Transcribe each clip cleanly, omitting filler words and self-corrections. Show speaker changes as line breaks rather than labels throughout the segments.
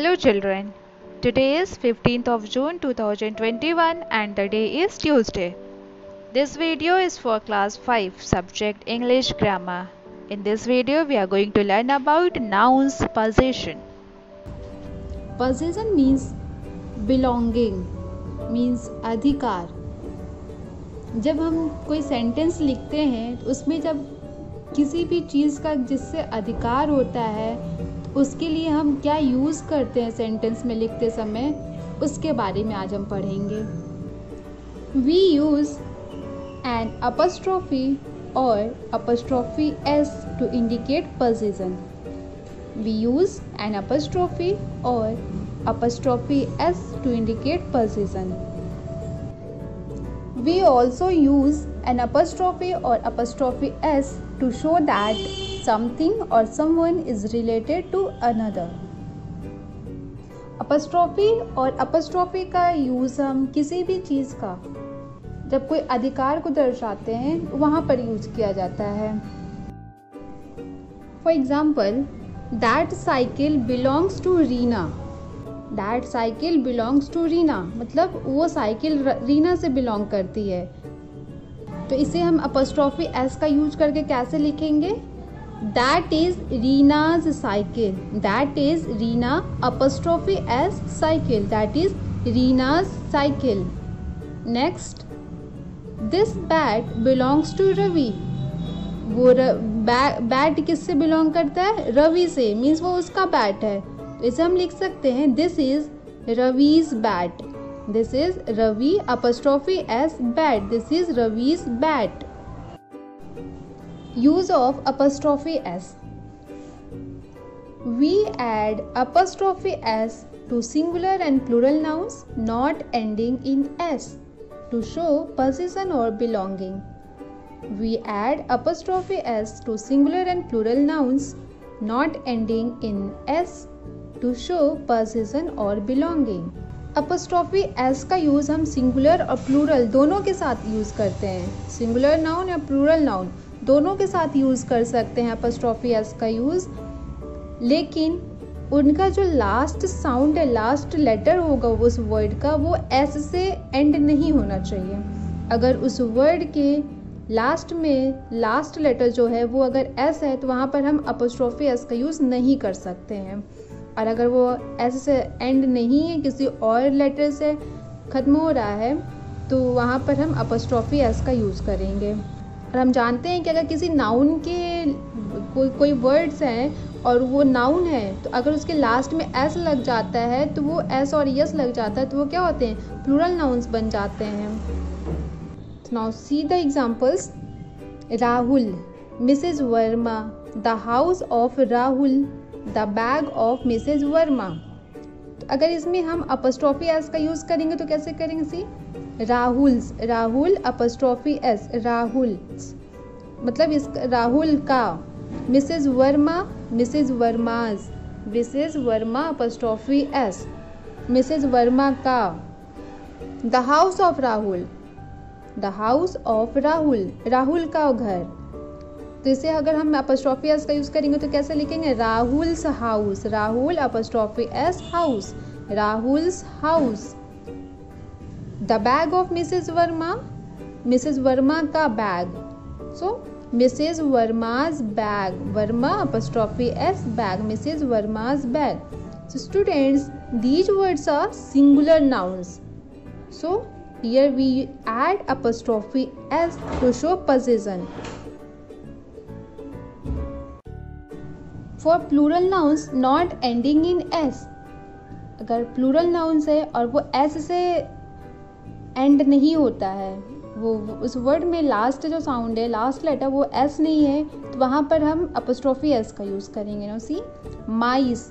Hello children. Today is 15th of June 2021 and the day is Tuesday. This video is for class 5 subject English grammar. In this video we are going to learn about nouns possession.
Possession means belonging, means अधिकार. जब हम कोई sentence लिखते हैं तो उसमें जब किसी भी चीज़ का जिससे अधिकार होता है उसके लिए हम क्या यूज़ करते हैं सेंटेंस में लिखते समय, उसके बारे में आज हम पढ़ेंगे. वी यूज़ एन अपस्ट्रॉफी और apostrophe s to indicate position. We use an apostrophe और apostrophe s to indicate position. We also use an apostrophe or apostrophe s to show that something or someone is related to another. Apostrophe और apostrophe का use हम किसी भी चीज़ का जब कोई अधिकार को दर्शाते हैं वहाँ पर यूज किया जाता है. For example, that cycle belongs to Reena. That cycle belongs to Reena मतलब वो साइकिल रीना से बिलोंग करती है. तो इसे हम अपस्ट्रॉफी एस का यूज करके कैसे लिखेंगे? That is Reena's cycle. That is Reena apostrophe s cycle. That is Reena's cycle. Next, this bat belongs to Ravi. वो बैट किससे बिलोंग करता है? रवि से. मीन्स वो उसका बैट है. इसे हम लिख सकते हैं this is Ravi's bat. This is Ravi apostrophe s bat. This is Ravi's bat. Use of apostrophe s. We add apostrophe s to singular and plural nouns not ending in s to show possession और belonging. We add apostrophe s to singular and plural nouns not ending in s to show possession or belonging. Apostrophe s का use हम singular और plural दोनों के साथ use करते हैं. Singular noun या प्लूरल नाउन दोनों के साथ यूज़ कर सकते हैं apostrophe s का यूज़. लेकिन उनका जो लास्ट साउंड है, लास्ट लेटर होगा उस वर्ड का, वो s से एंड नहीं होना चाहिए. अगर उस वर्ड के लास्ट में लास्ट लेटर जो है वो अगर एस है तो वहाँ पर हम अपस्ट्रॉफी एस का यूज़ नहीं कर सकते हैं. और अगर वो एस से एंड नहीं है, किसी और लेटर से ख़त्म हो रहा है, तो वहाँ पर हम अपस्ट्रॉफी एस का यूज़ करेंगे. और हम जानते हैं कि अगर किसी नाउन के कोई वर्ड्स हैं और वो नाउन है तो अगर उसके लास्ट में एस लग जाता है तो वो एस और यस लग जाता है तो वो क्या होते हैं? प्लूरल नाउन्स बन जाते हैं. Now see the examples. Rahul, Mrs. Verma, the house of Rahul, the bag of Mrs. Verma. तो अगर इसमें हम अपस्ट्रॉफी एस का यूज़ करेंगे तो कैसे करेंगे? See Rahul's, Rahul apostrophe s, Rahul's मतलब इस राहुल का. Mrs Verma, Mrs Verma's, Mrs Verma apostrophe s, Mrs Verma का. The house of Rahul, the house of Rahul, Rahul का घर. तो इसे अगर हम अपस्ट्रॉफी एस का यूज़ करेंगे तो कैसे लिखेंगे? Rahul's house, Rahul apostrophe s house, Rahul's house. The bag of Mrs Verma, Mrs Verma का bag. So Mrs Verma's bag, Verma apostrophe s bag, Mrs Verma's bag. So students, these words are singular nouns. So here we add apostrophe s to show possession. For plural nouns not ending in s, अगर plural nouns है और वो s से end नहीं होता है, वो उस वर्ड में लास्ट जो साउंड है, लास्ट लेटर वो s नहीं है, तो वहाँ पर हम apostrophe s का यूज़ करेंगे. Now see, mice,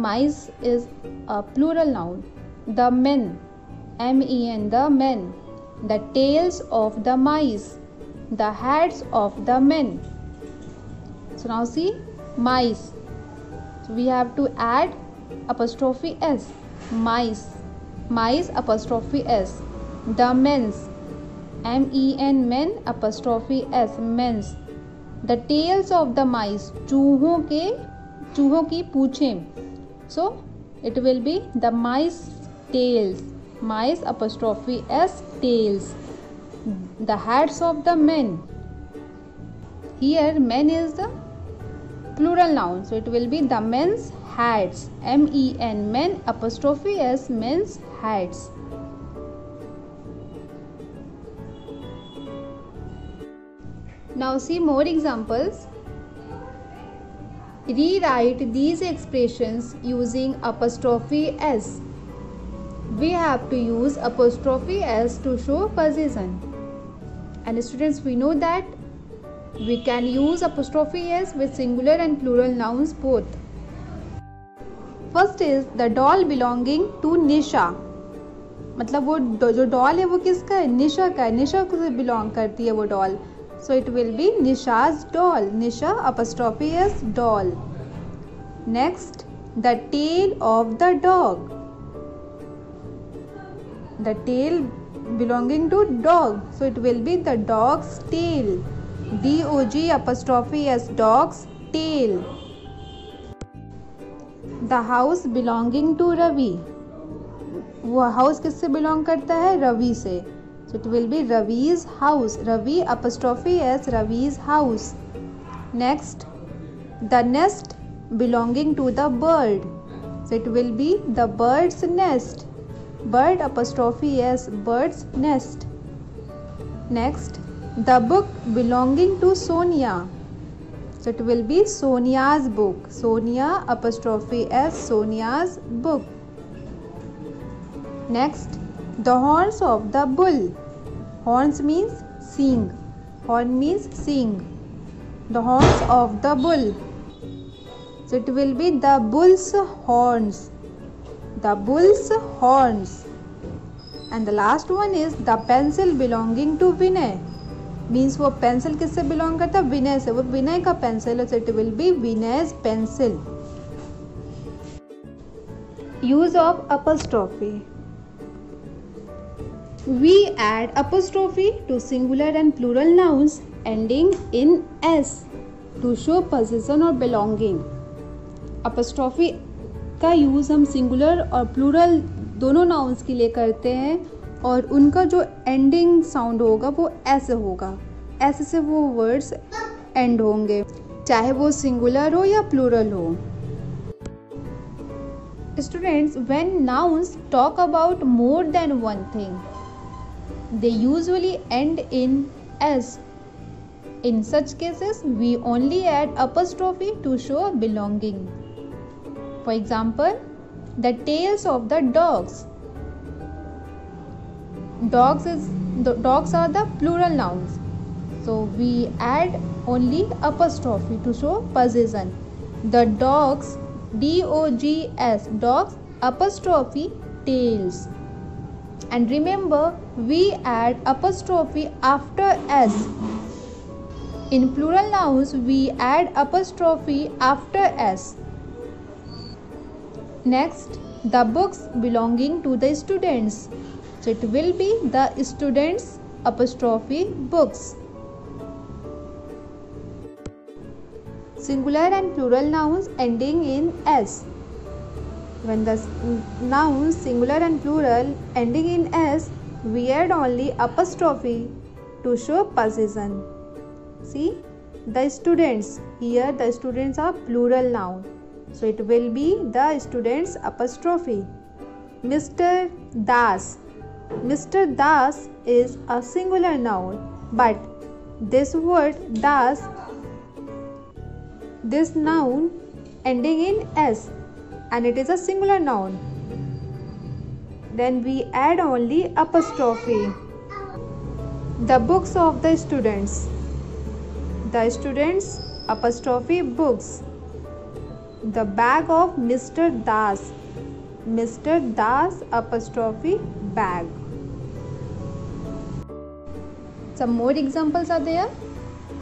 mice is a plural noun. The men, men, the men. The tails of the mice, the heads of the men. So now see, mice. So we have to add apostrophe s. Mice, mice apostrophe s. The men's, men, men apostrophe s, men's. The tails of the mice, चूहों की पूँछें. So it will be the mice tails. Mice apostrophe s tails. The hats of the men. Here men is the plural noun, so it will be the men's hats. men, men apostrophe s, men's hats. Now see more examples. Rewrite these expressions using apostrophe s. We have to use apostrophe s to show possession. And students, we know that we can use apostrophe s with singular and plural nouns both. First is the doll belonging to Nisha. मतलब वो जो doll है वो किसका है? निशा का है. निशा को बिलोंग करती है वो doll. So it will be Nisha's doll. Nisha apostrophe s doll. Next, the tail of the dog. The tail belonging to dog. So it will be the dog's tail. D-O-G apostrophe s dog's tail. The house belonging to Ravi. वो house किससे belong करता है? रवि से. So it will be Ravi's house. Ravi apostrophe s Ravi's house. Next, the nest belonging to the bird. So it will be the bird's nest. Bird apostrophe s bird's nest. Next, the book belonging to Sonia. So it will be Sonia's book. Sonia apostrophe s Sonia's book. Next, the horns of the bull. Horns means sing. Horn means sing. The horns of the bull. So it will be the bull's horns. The bull's horns. And the last one is the pencil belonging to Vinay. Means वो pencil किससे belong करता है? विनय से. वो विनय का pencil है. So it will be Vinay's pencil. Use of apostrophe. We add apostrophe to singular and plural nouns ending in s to show possession or belonging. Apostrophe का use हम सिंगुलर और प्लूरल दोनों नाउन्स के लिए करते हैं और उनका जो एंडिंग साउंड होगा वो ऐसे होगा. ऐसे से वो वर्ड्स एंड होंगे, चाहे वो सिंगुलर हो या प्लूरल हो. Students, when nouns talk about more than one thing, they usually end in s. In such cases, we only add apostrophe to show belonging. For example, the tails of the dogs. Dogs are the plural nouns. So we add only apostrophe to show possession. The dogs, D-O-G-S, dogs apostrophe tails. And remember, we add apostrophe after s. In plural nouns, we add apostrophe after s. Next, the books belonging to the students. So it will be the students apostrophe books. Singular and plural nouns ending in s. When the nouns singular and plural ending in s, we add only apostrophe to show possession. See, the students. Here the students are plural noun. So it will be the students apostrophe. Mr. Das. Mr. Das is a singular noun, but this word das, this noun ending in s, and it is a singular noun. Then we add only apostrophe. The books of the students. The students apostrophe books. The bag of Mr. Das. Mr. Das apostrophe bag. Some more examples are there.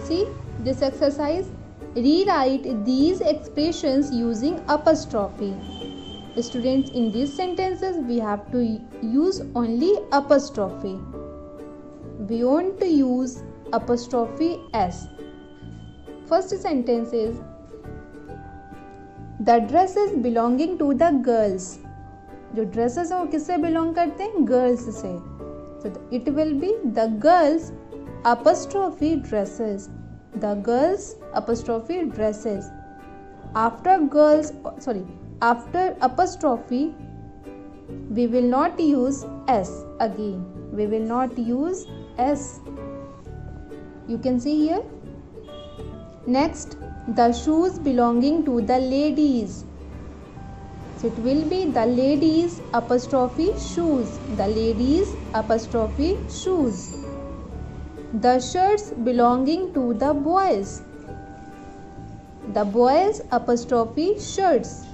See this exercise. Rewrite these expressions using apostrophe. Students, in these sentences we have to use only apostrophe. We want to use apostrophe s. First sentence is the dresses belonging to the girls, जो dresses हैं वो किससे belong करते हैं? Girls से. So it will be the girls apostrophe dresses. The girls apostrophe dresses. After apostrophe, we will not use s again. We will not use s. You can see here. Next, the shoes belonging to the ladies. So it will be the ladies apostrophe shoes. The ladies apostrophe shoes. The shirts belonging to the boys. The boys apostrophe shirts.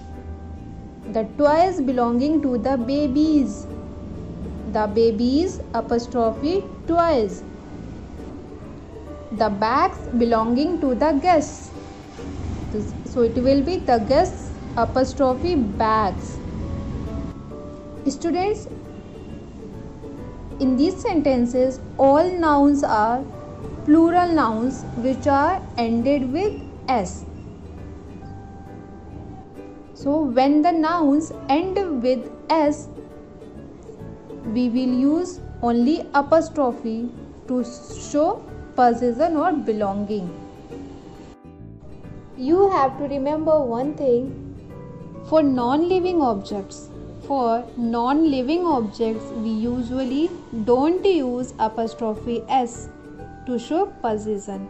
The toys belonging to the babies. The babies apostrophe toys. The bags belonging to the guests. So it will be the guests apostrophe bags. Students, in these sentences all nouns are plural nouns which are ended with s. So when the nouns end with s, we will use only apostrophe to show possession or belonging. You have to remember one thing. For non-living objects, we usually don't use apostrophe s to show possession.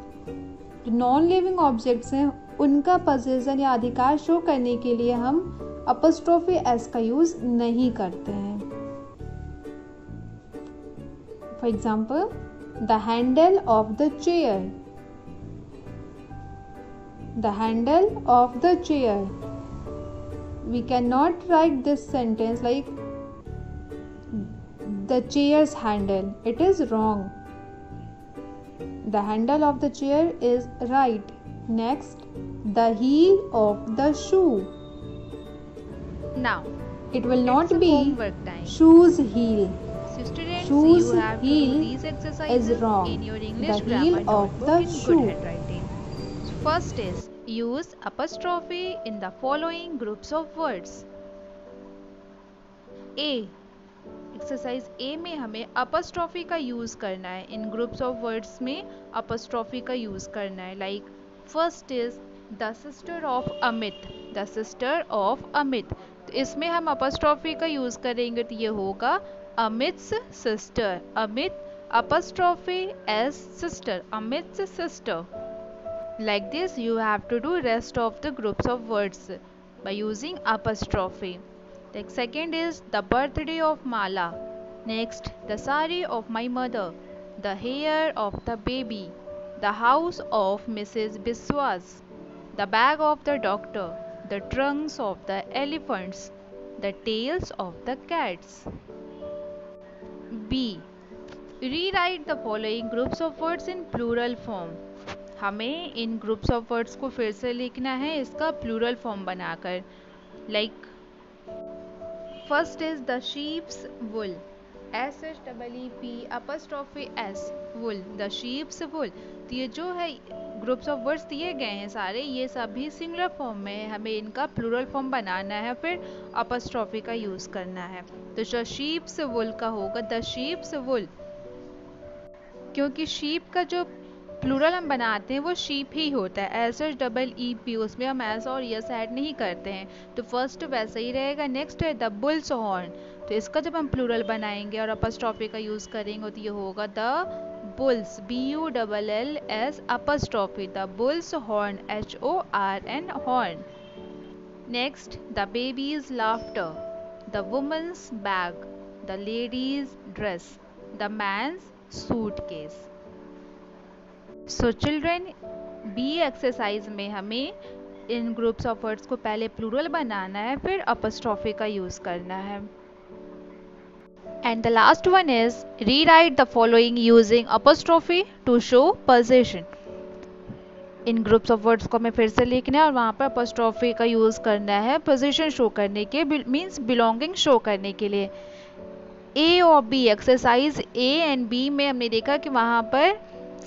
जो non-living objects हैं उनका possession या अधिकार show करने के लिए हम apostrophe s का यूज नहीं करते हैं. For example, the handle of the chair. The handle of the chair. We cannot write this sentence like the chair's handle. It is wrong. The handle of the chair is right. Next, the heel of the shoe.
Now,
it will not be
homework time.
Shoe's heel.
So students,
Shoe's
you have to
heel
do these exercises
is wrong.
in your English
The
grammar
heel of
notebook
the
in
shoe.
good handwriting. So first is use apostrophe in the following groups of words. A. Exercise ए में हमें apostrophe का use करना है. इन groups of words में apostrophe का use करना है. Like first is the sister of Amit. The sister of Amit. तो इसमें हम अपस्ट्रॉफी का यूज़ करेंगे तो ये होगा Amit's sister. Amit apostrophe s sister. Amit's sister. Like this you have to do rest of the groups of words by using apostrophe. The second is the birthday of Mala. Next, the sari of my mother, the hair of the baby, the house of Mrs. Biswas, the bag of the doctor, the trunks of the elephants, the tails of the cats. B. Rewrite the following groups of words in plural form. हमें इन groups of words को फिर से लिखना है इसका plural form बनाकर. Like first is the sheep's wool. SHEEP apostrophe S wool. The sheep's wool. तो ये जो है ग्रुप्स ऑफ वर्ड्स दिए गए हैं सारे, ये सभी सिंगुलर फॉर्म में है. हमें इनका प्लूरल फॉर्म बनाना है, फिर अपस्ट्रॉफी का यूज़ करना है. तो जो शीप्स वुल का होगा द शीप्स वुल, क्योंकि शीप का जो प्लूरल हम बनाते हैं वो शीप ही होता है. SHEEP. उसमें हम एस और यस ऐड नहीं करते हैं, तो फर्स्ट वैसा ही रहेगा. नेक्स्ट है द बुल्स हॉर्न. तो इसका जब हम प्लूरल बनाएंगे और अपस्ट्रॉफी का यूज़ करेंगे तो ये होगा the bull's. BULLS apostrophe. The bull's horn. HORN horn. Next the baby's laughter, the women's bag, the ladies dress, the man's suitcase. So children, B exercise में हमें इन ग्रुप्स ऑफ वर्ड्स को पहले plural बनाना है, फिर अपस्ट्रॉफी का use करना है. And the last one is rewrite the following using apostrophe to show possession. In groups of words को हमें फिर से लिखना है और वहाँ पर अपस्ट्रॉफी का यूज़ करना है पोजीशन शो करने के, मीन्स बिलोंगिंग शो करने के लिए. ए और B exercise A and B में हमने देखा कि वहाँ पर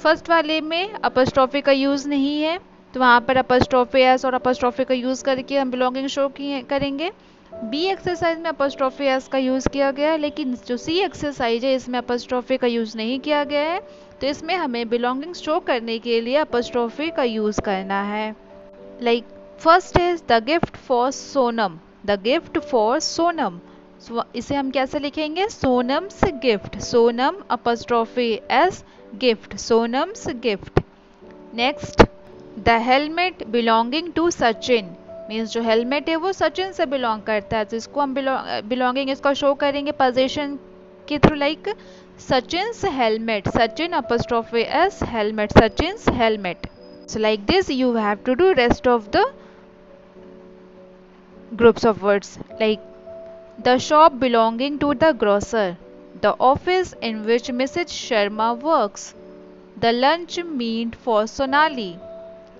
फर्स्ट वाले में अपस्ट्रॉफी का यूज़ नहीं है तो वहाँ पर अपस्ट्रॉफी एस और अपस्ट्रॉफी का यूज़ करके हम बिलोंगिंग शो करेंगे। बी एक्सरसाइज में अपस्ट्रॉफी एस का यूज़ किया गया है, लेकिन जो सी एक्सरसाइज है इसमें अपस्ट्रॉफी का यूज़ नहीं किया गया है, तो इसमें हमें बिलोंगिंग शो करने के लिए अपस्ट्रॉफी का यूज़ करना है। Like first is the gift for Sonam, the gift for Sonam. इसे हम कैसे लिखेंगे? Sonam's gift, Sonam apostrophe s gift, Sonam's gift. Next, the helmet belonging to Sachin, means जो हेलमेट है वो सचिन से बिलोंग करता है, तो इसको हम बिलोंगिंग इसका शो करेंगे पोजीशन के through, like Sachin's helmet, Sachin apostrophe S helmet, Sachin's helmet. So like this you have to do rest of the groups of words, like the shop belonging to the grocer, the office in which Mrs. Sharma works, the lunch meant for Sonali,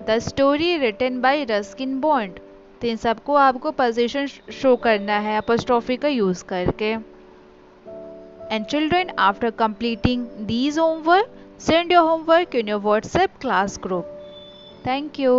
the story written by Ruskin Bond। तो इन सबको आपको position show करना है apostrophe का use करके। And children, after completing these homework, send your homework in your WhatsApp class group. Thank you.